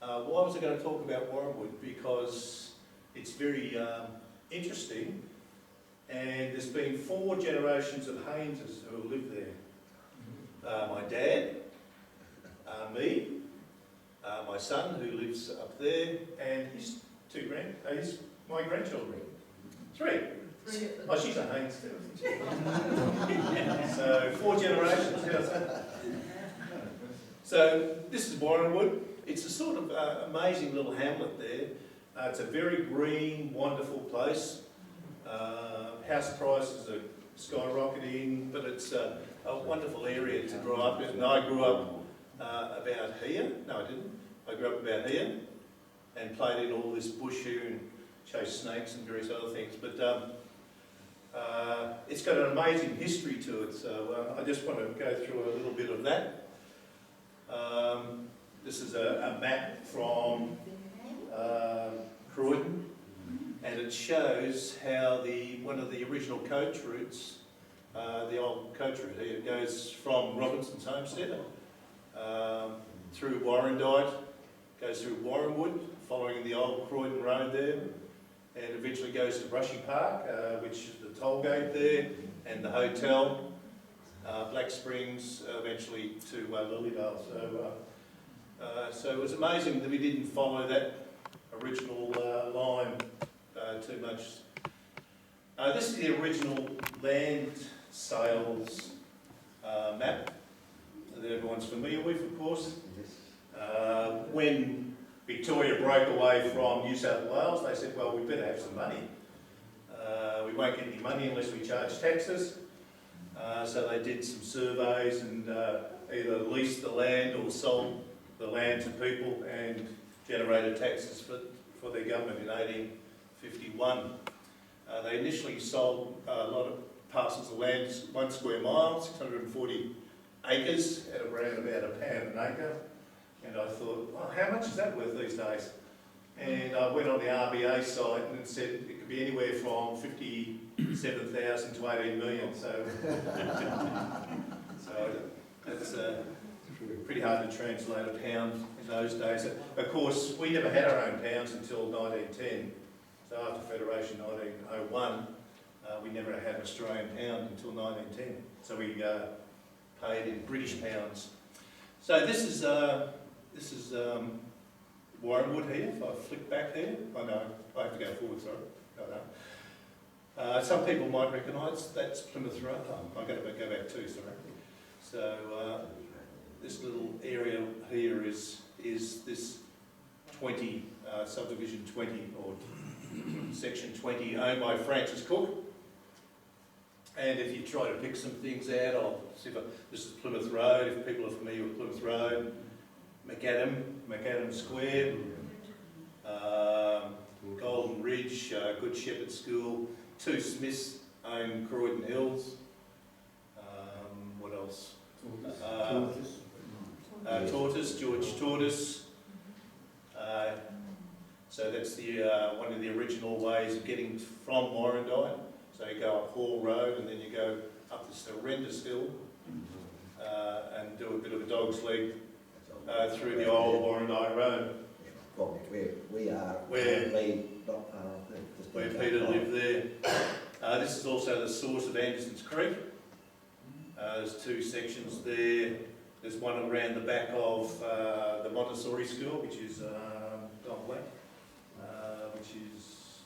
Why was I going to talk about Warranwood? Because it's very interesting, and there's been 4 generations of Haineses who have lived there. My dad, me, my son who lives up there, and his my grandchildren. 3. Oh, she's a Haines too, isn't she? So 4 generations, how's that? So this is Warranwood. It's a sort of amazing little hamlet there. It's a very green, wonderful place. House prices are skyrocketing, but it's a wonderful area to grow up in. And I grew up about here. No, I didn't. I grew up about here and played in all this bush here and chased snakes and various other things. But it's got an amazing history to it, so I just want to go through a little bit of that. This is a map from Croydon, and it shows how one of the original coach routes, the old coach route here, goes from Robinson's Homestead through Warrandyte, goes through Warranwood, following the old Croydon Road there, and eventually goes to Brushy Park, which is the toll gate there, and the hotel, Black Springs, eventually to Lilydale. So it was amazing that we didn't follow that original line too much. This is the original land sales map that everyone's familiar with, of course. When Victoria broke away from New South Wales, they said, well, we better have some money. We won't get any money unless we charge taxes. So they did some surveys and either leased the land or sold the land to people and generated taxes for their government in 1851. They initially sold a lot of parcels of land, 1 square mile, 640 acres at around about £1 an acre. And I thought, well, how much is that worth these days? And I went on the RBA site and it said it could be anywhere from 57,000 to 18 million. So that's pretty hard to translate a pound in those days. Of course, we never had our own pounds until 1910. So after Federation 1901, we never had an Australian pound until 1910. So we paid in British pounds. So this is Warranwood here. If I flick back here, I know I have to go forward. Sorry, some people might recognise that's Plymouth Road. I've got to go back too. Sorry. So this little area here is this 20 subdivision 20 or section 20 owned by Francis Cook. And if you try to pick some things out, I'll see if this is Plymouth Road. If people are familiar with Plymouth Road, Macadam Square, Golden Ridge, Good Shepherd School, 2 Smiths own Croydon Hills. What else? Tortoise, George Tortoise. So that's the one of the original ways of getting from Warrandyte. So you go up Hall Road and then you go up this horrendous hill and do a bit of a dog's leg through the old Warrandyte Road. Well, where we are, where Peter lived there. This is also the source of Anderson's Creek. There's 2 sections there. There's one around the back of the Montessori school, which is gone blank. Which is,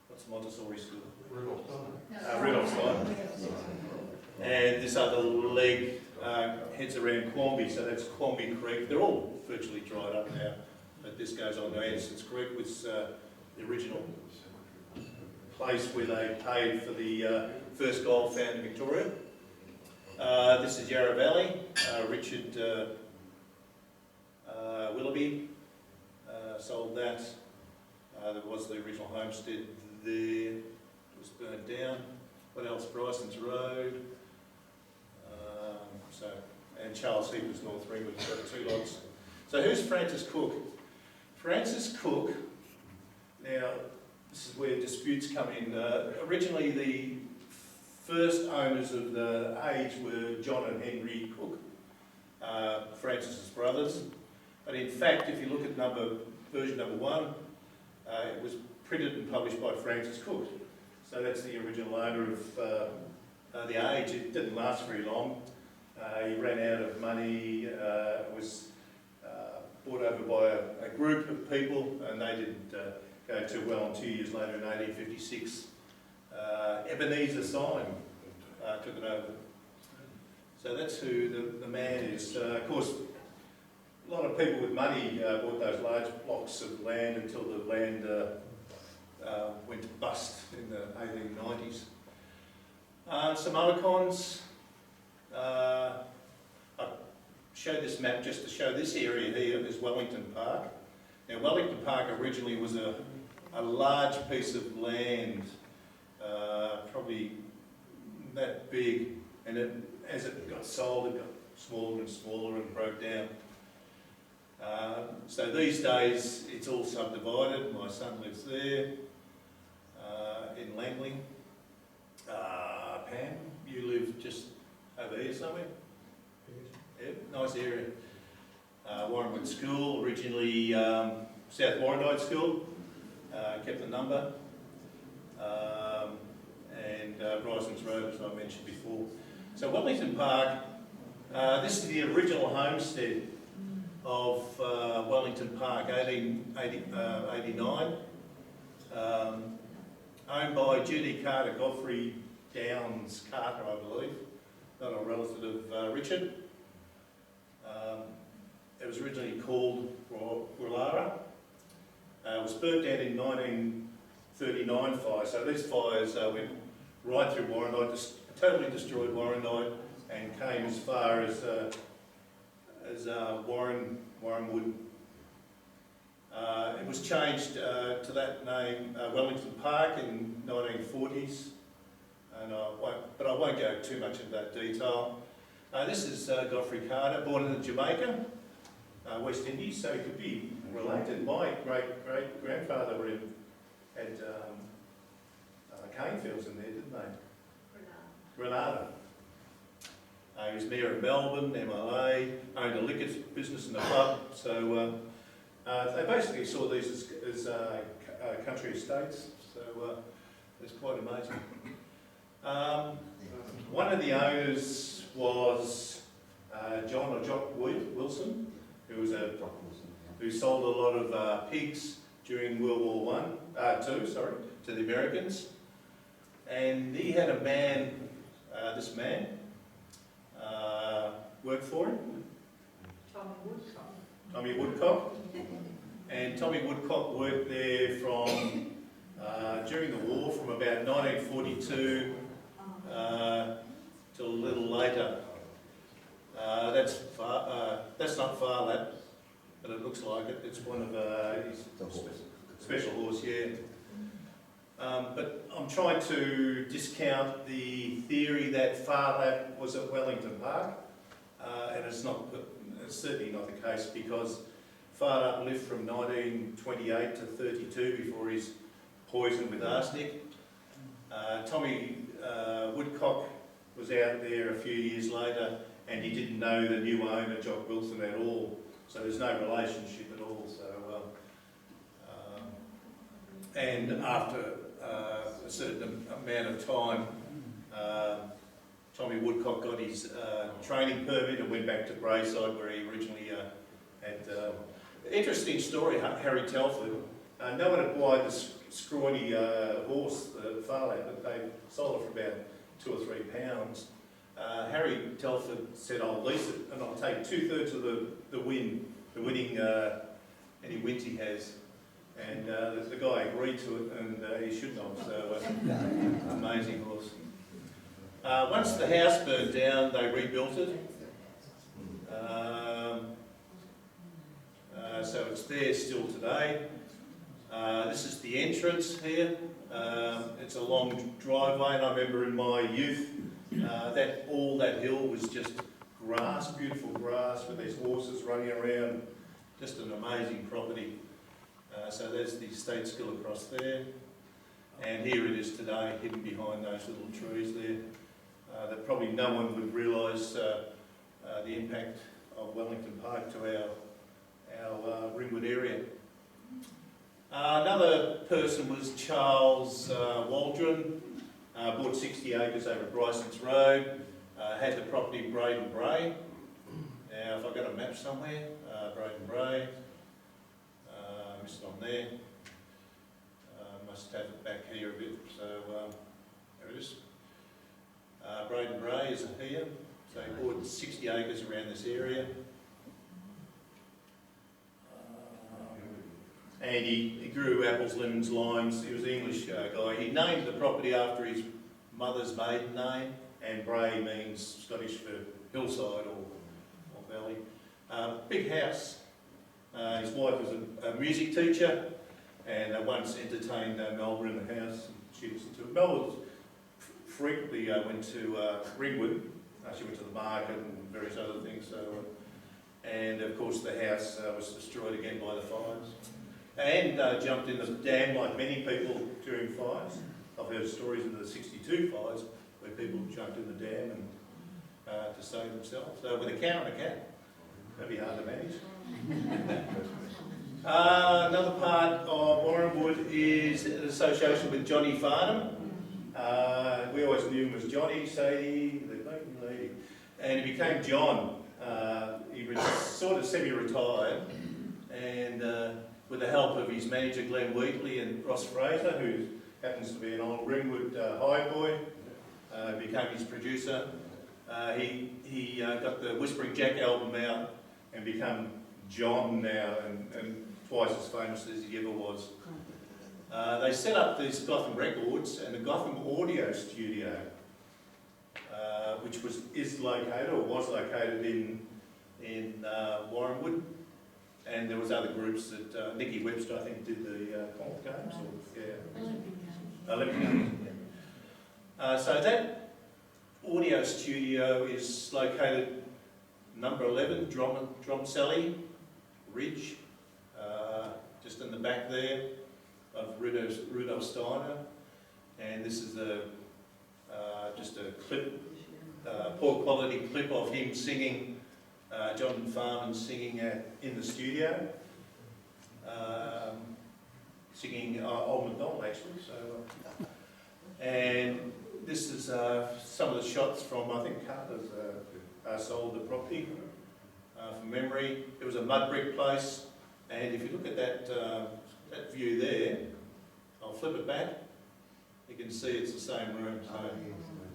what's Montessori school? Rudolphstein. And this other leg heads around Quamby, so that's Quamby Creek. They're all virtually dried up now, but this goes on to Anderson's Creek, which is the original place where they paid for the first gold found in Victoria. This is Yarra Valley. Richard Willoughby sold that. There was the original homestead there. It was burnt down. What else? Bryson's Road. And Charles Heaper's North Ringwood. Got 2 lots. So who's Francis Cook? Francis Cook. Now this is where disputes come in. Originally, the first owners of the age were John and Henry Cook, Francis's brothers. But in fact, if you look at version number 1, it was printed and published by Francis Cook. So that's the original owner of the Age. It didn't last very long. He ran out of money. It was bought over by a group of people, and they didn't go too well. And 2 years later, in 1856, Ebenezer Syme took it over. So that's who the man is. Of course, a lot of people with money bought those large blocks of land until the land went bust in the 1890s. Some icons. I showed this map just to show this area here is Wellington Park. Now Wellington Park originally was a large piece of land, probably that big, and as it got sold it got smaller and smaller and broke down. So these days it's all subdivided. My son lives there in Langley. Pam, you live just over here somewhere? Yeah, nice area. Warranwood School, originally South Warranwood School, kept the number. And Bryson's Road, as I mentioned before. So Wellington Park, this is the original homestead of Wellington Park, 1889, owned by Judy Carter Godfrey Downs Carter, I believe, not a relative of Richard. It was originally called Willara. It was burnt down in 1939 fire, so these fires went right through Warranwood, totally destroyed Warranwood, and came as far as Warranwood. It was changed to that name, Wellington Park, in 1940s, and I won't go too much into that detail. This is Godfrey Carter, born in Jamaica, West Indies, so he could be related. My great-great-grandfather had cane fields in there, didn't they? Grenada. He was mayor of Melbourne, MLA, owned a liquor business and a pub, so they basically saw these as country estates, so it's quite amazing. One of the owners was John or Jock Wilson, who sold a lot of pigs during World War II, to the Americans, and he had a man, this man, worked for him. Tommy Woodcock. And Tommy Woodcock worked there from during the war, from about 1942 till a little later. That's not Far Lap, but it looks like it. It's one of his special horse, yeah. But I'm trying to discount the theory that Far Lap was at Wellington Park, and it's certainly not the case, because Far Lap lived from 1928 to 32 before he's poisoned with arsenic. Tommy Woodcock was out there a few years later, and he didn't know the new owner, Jock Wilson, at all. So there's no relationship at all. So, and after a certain amount of time, Tommy Woodcock got his training permit and went back to Brayside, where he originally had. Interesting story, Harry Telford. No one had bought this scrawny horse, the Far Lap, but they sold it for about £2 or £3. Harry Telford said, "I'll lease it and I'll take 2/3 of the winning any wins he has." And the guy agreed to it, and he shouldn't have. So amazing horse. Once the house burned down, they rebuilt it. So it's there still today. This is the entrance here. It's a long driveway, and I remember in my youth all that hill was just grass, beautiful grass, with these horses running around. Just an amazing property. So there's the estate school across there, and here it is today, hidden behind those little trees there. That probably no one would realise the impact of Wellington Park to our Ringwood area. Another person was Charles Waldron, bought 60 acres over Bryson's Road, had the property Braden Bray. Now, if I've got a map somewhere, Braden Bray, missed it on there. Must have it back here a bit, so there it is. Braden Bray is here, so he bought 60 acres around this area. And he grew apples, lemons, limes. He was an English guy. He named the property after his mother's maiden name, and Bray means Scottish for hillside or valley. Big house. His wife was a music teacher, and once entertained Melba in the house. She listened to it. Melba frequently went to Ringwood. She went to the market and various other things. So, and of course the house was destroyed again by the fires. And jumped in the dam like many people during fires. I've heard stories of the 62 fires where people jumped in the dam and to save themselves. So with a cow and a cat, that'd be hard to manage. Another part of Warranwood is an association with Johnny Farnham. We always knew him as Johnny, Sadie, the lady, and he became John. He was sort of semi-retired, and with the help of his manager Glenn Wheatley and Ross Fraser, who happens to be an old Ringwood high boy, became his producer. He got the Whispering Jack album out and become John now, and twice as famous as he ever was. They set up these Gotham Records and the Gotham Audio Studio, which was located in Warranwood. And there was other groups that Nicky Webster, I think, did the golf games. Olympic games. So that audio studio is located number 11, Dromselly Ridge, just in the back there of Rudolf Steiner. And this is just a clip, poor quality clip of him singing. John Farman singing in the studio, singing Old MacDonald actually. So, and this is some of the shots from, I think Carter's sold the property from memory. It was a mud brick place, and if you look at that view there, I'll flip it back. You can see it's the same room, so,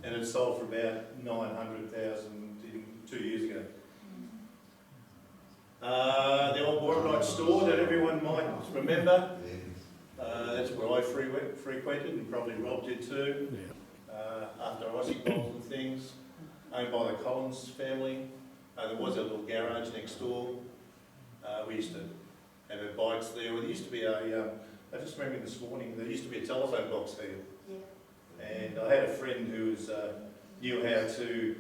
and it sold for about $900,000 2 years ago. The old Warranwood store that everyone might remember. That's where I frequented, and probably Rob did too. After Aussie Bowls and things, owned by the Collins family. There was a little garage next door. We used to have our bikes there. There used to be I just remember this morning, there used to be a telephone box there. And I had a friend who knew how to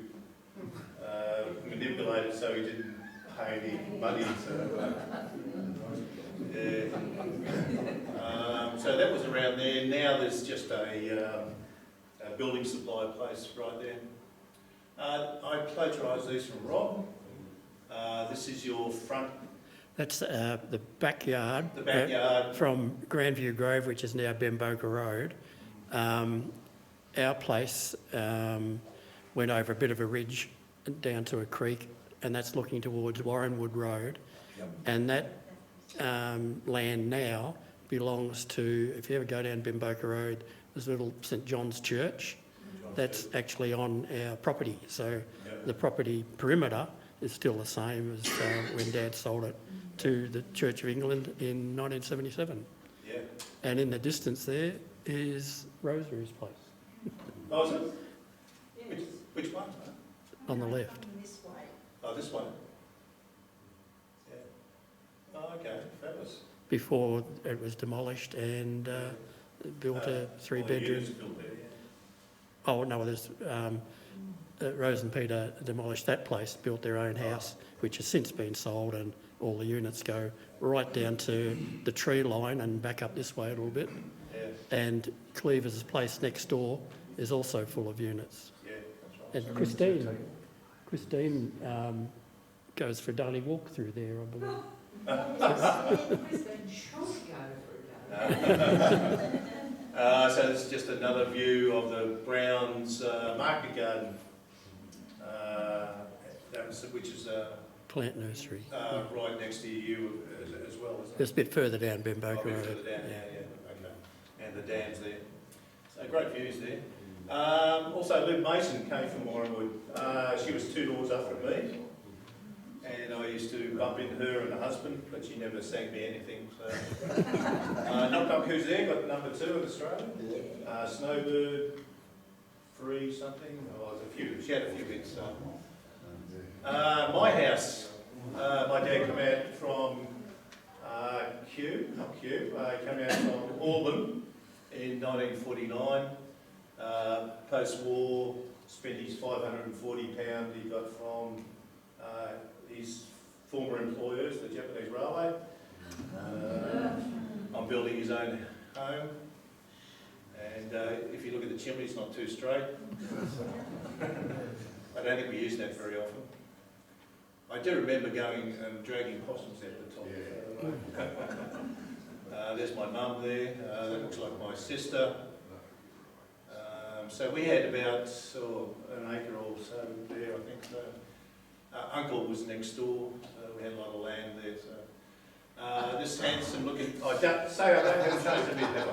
manipulate it so he didn't pay any money. So that was around there. Now there's just a building supply place right there. I plagiarised these from Rob. This is your front. That's the backyard. The backyard. From Grandview Grove, which is now Bemboka Road. Our place went over a bit of a ridge down to a creek, and that's looking towards Warranwood Road. Yep. And that land now belongs to, if you ever go down Bemboka Road, there's a little St John's Church. That's actually on our property. So the property perimeter is still the same as when Dad sold it to the Church of England in 1977. Yeah. And in the distance there is Rosary's place. Oh, is it? Yes. Which one? On the left. This way. Oh, this one? Yeah. Oh, okay. Fabulous. Before it was demolished and built a three-bedroom. Oh, no, there's Rose and Peter demolished that place, built their own house, which has since been sold, and all the units go right down to the tree line and back up this way a little bit. Yeah. And Cleaver's place next door is also full of units. Yeah, that's right. And Christine goes for a daily walk through there, I believe. Brisbane should go for a go. So this is just another view of the Browns market garden, which is Plant nursery. right next to you as well, isn't it? Just a bit further down Bimboka A bit Road. further down, yeah, okay. And the dam's there. So great views there. Also, Liv Mason came from Warranwood. She was 2 doors up from me. And I used to bump into her and her husband, but she never sang me anything. So, Knock Knock Who's There got number 2 in Australia. Snowbird, Free something. Oh, there's a few. She had a few bits. My house. My dad came out from Kew, came out from Auburn in 1949. Post-war, spent his £540 he got from his former employers, the Japanese Railway, on building his own home. And if you look at the chimney, it's not too straight. I don't think we use that very often. I do remember going and dragging possums out the top. There's my mum there. That looks like my sister. So we had about an acre or so there, I think. Uncle was next door, so we had a lot of land there. So this handsome looking. I don't have shows a bit, have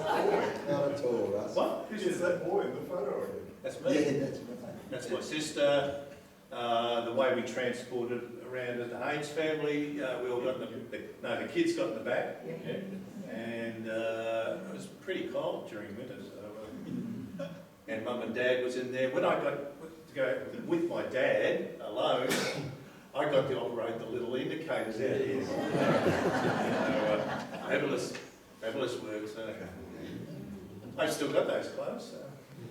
I? Not at all, Russ. What? Who's that boy in the photo? That's Yeah, me. that's right. That's my sister. The way we transported around as the Haines family, we all got the kids got in the back, and it was pretty cold during winter. So, and Mum and Dad was in there. When I got to go with my dad alone, I got to operate the little indicators out here. So, fabulous work. So. I've still got those clothes.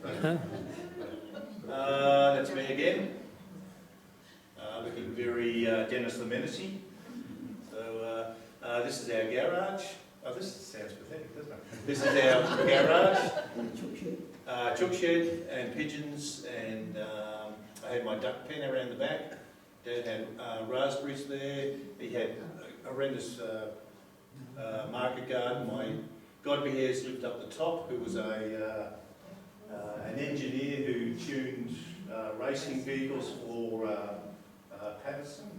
So. That's me again. Looking very Dennis the Menace. So this is our garage. Oh, this sounds pathetic, doesn't it? This is our garage. Chook shed and pigeons, and I had my duck pen around the back. Dad had raspberries there. He had a horrendous market garden. My godbears lived up the top, who was an engineer who tuned racing vehicles for Patterson.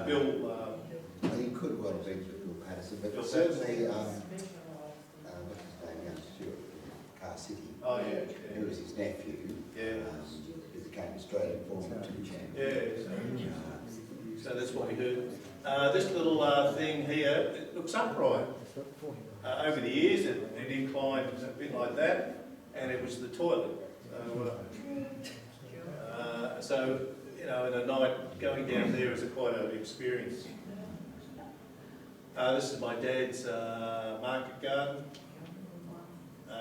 Bill. He could well have been Bill Patterson, but Bill certainly, what's his name, Stewart, Car City. Oh yeah. Who was his nephew. Yeah. Who became Australian Formula 2 champion. Yeah. So that's what we do. This little thing here, it looks upright. Over the years, it inclined a bit like that, and it was the toilet. So you know, in a night going down there is quite an experience. This is my dad's market garden.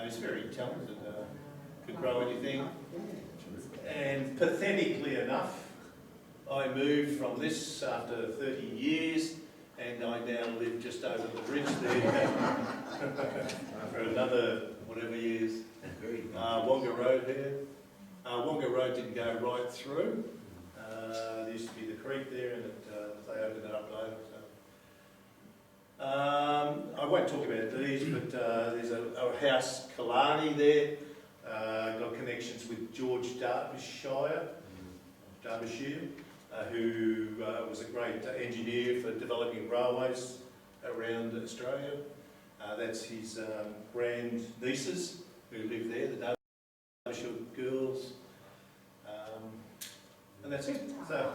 He's very talented, could grow anything. And pathetically enough, I moved from this after 30 years, and I now live just over the bridge there for another whatever years. Wonga Road here. Wonga Road didn't go right through. There used to be the creek there, and they opened it up later. So. I won't talk about these, but there's a house, Killarney there. Got connections with George Derbyshire, who was a great engineer for developing railways around Australia. That's his grand nieces who live there, the Derbyshire girls. And that's it. So,